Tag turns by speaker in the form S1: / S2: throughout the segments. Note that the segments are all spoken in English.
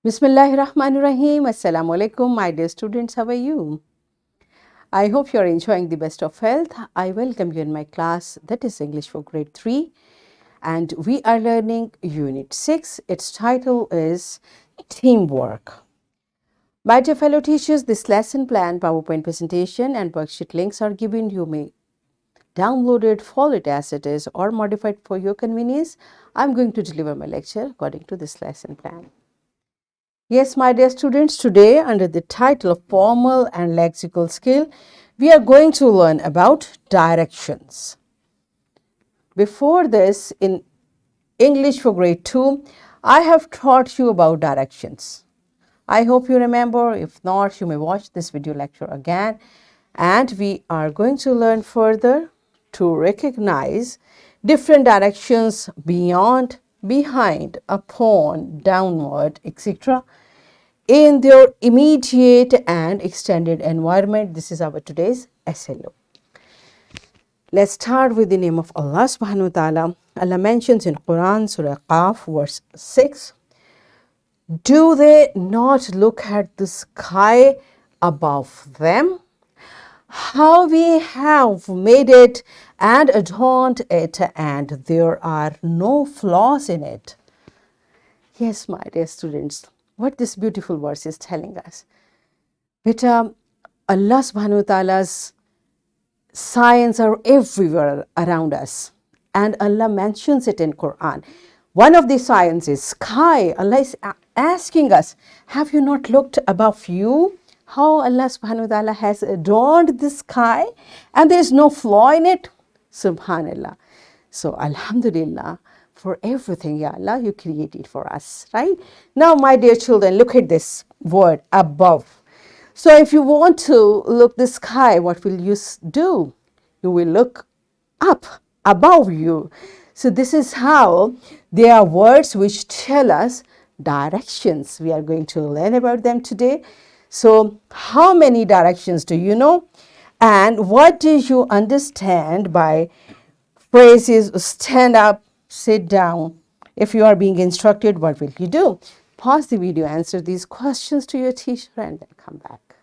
S1: Bismillahirrahmanirrahim. Assalamu alaikum, my dear students. How are you? I hope you are enjoying the best of health. I welcome you in my class, that is English for grade 3, and we are learning Unit 6. Its title is Teamwork. My dear fellow teachers, this lesson plan, PowerPoint presentation, and worksheet links are given. You may download it, follow it as it is, or modify it for your convenience. I'm going to deliver my lecture according to this lesson plan. Yes, my dear students, today under the title of Formal and Lexical Skill, we are going to learn about directions. Before this, in English for grade 2, I have taught you about directions. I hope you remember. If not, you may watch this video lecture again. And we are going to learn further to recognize different directions beyond, behind, upon, downward, etc. in their immediate and extended environment. This is our today's SLO. Let's start with the name of Allah subhanahu wa ta'ala. Allah mentions in Quran, Surah Qaf, verse 6, "Do they not look at the sky above them? How we have made it and adorned it, and there are no flaws in it." Yes, my dear students, what this beautiful verse is telling us. Beta, Allah subhanahu wa ta'ala's signs are everywhere around us, and Allah mentions it in Quran. One of the signs is sky. Allah is asking us, have you not looked above you? How Allah subhanahu wa ta'ala has adorned the sky and there is no flaw in it. Subhanallah. So Alhamdulillah for everything, Ya Allah, you created for us, right? Now, my dear children, look at this word above. So if you want to look the sky, what will you do? You will look up above you. So this is how they are words which tell us directions. We are going to learn about them today. So how many directions do you know? And what do you understand by phrases stand up, sit down? If you are being instructed, what will you do? Pause the video, answer these questions to your teacher, and then come back.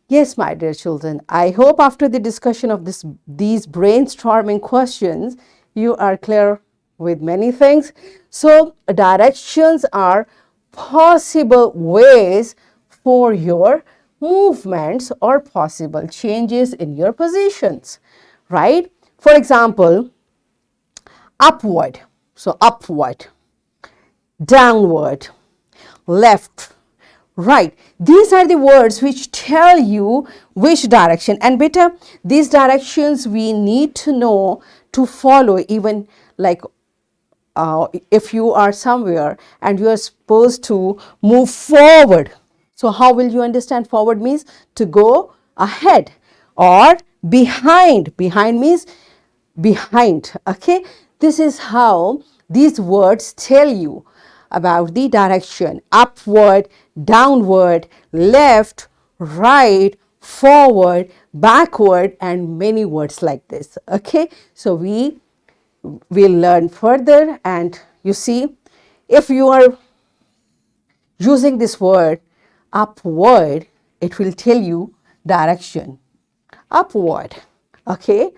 S1: Yes, my dear children, I hope after the discussion of these brainstorming questions, you are clear with many things. So directions are possible ways for your movements or possible changes in your positions, right? For example, upward, so upward, downward, left, right. These are the words which tell you which direction. And beta, these directions we need to know to follow, even like if you are somewhere and you are supposed to move forward. So how will you understand? Forward means to go ahead, or behind. Behind means behind. Okay, this is how these words tell you about the direction: upward, downward, left, right, forward, backward, and many words like this. Okay, so we will learn further. And you see, if you are using this word upward, it will tell you direction, upward. Okay,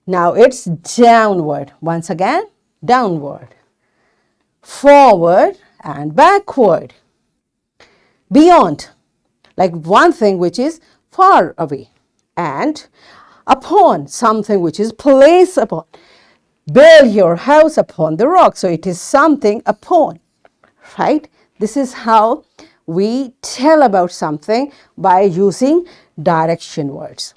S1: now it's downward. Once again, downward, forward, and backward. Beyond, like one thing which is far away, and upon, something which is placed upon. Build your house upon the rock. So it is something upon, right? This is how we tell about something by using direction words.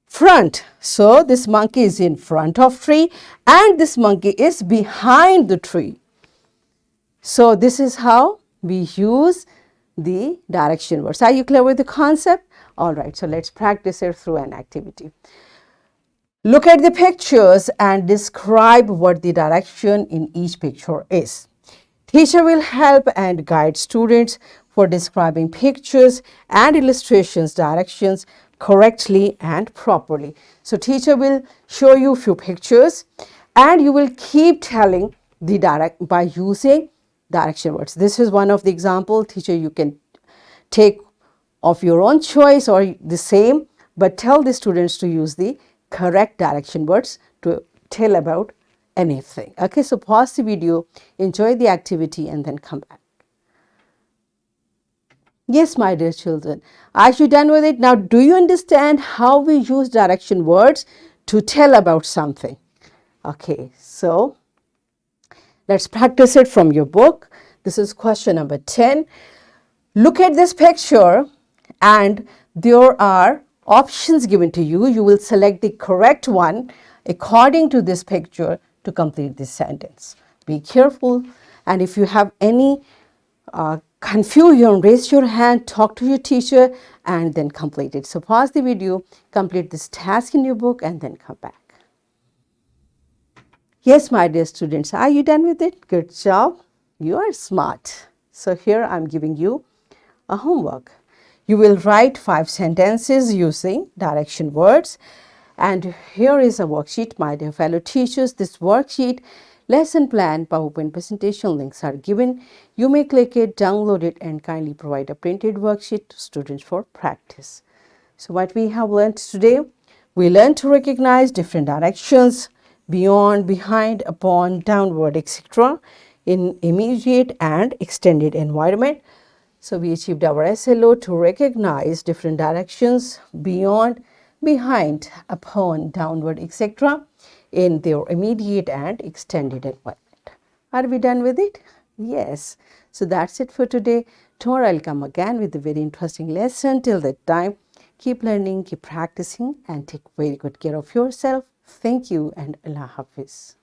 S1: Front. So this monkey is in front of tree and this monkey is behind the tree. So this is how we use the direction words. Are you clear with the concept? All right, so let's practice it through an activity. Look at the pictures and describe what the direction in each picture is. Teacher will help and guide students for describing pictures and illustrations directions correctly and properly. So teacher will show you a few pictures and you will keep telling the direct by using direction words. This is one of the example. Teacher, you can take of your own choice or the same, but tell the students to use the correct direction words to tell about anything. Okay, so pause the video, enjoy the activity, and then come back. Yes, my dear children, are you done with it? Now, do you understand how we use direction words to tell about something? Okay, so let's practice it from your book. This is question number 10. Look at this picture and there are options given to you. You will select the correct one according to this picture to complete this sentence. Be careful, and if you have any confusion, raise your hand, talk to your teacher, and then complete it. So pause the video, complete this task in your book, and then come back. Yes, my dear students, are you done with it? Good job. You are smart. So here I'm giving you a homework. You will write 5 sentences using direction words. And here is a worksheet, my dear fellow teachers. This worksheet, lesson plan, PowerPoint presentation links are given. You may click it, download it, and kindly provide a printed worksheet to students for practice. So what we have learned today, we learned to recognize different directions, beyond, behind, upon, downward, etc. in immediate and extended environment. So we achieved our SLO to recognize different directions, beyond, behind, upon, downward, etc. in their immediate and extended environment. Are we done with it? Yes. So that's it for today. Tomorrow I'll come again with a very interesting lesson. Till that time, keep learning, keep practicing, and take very good care of yourself. Thank you, and Allah Hafiz.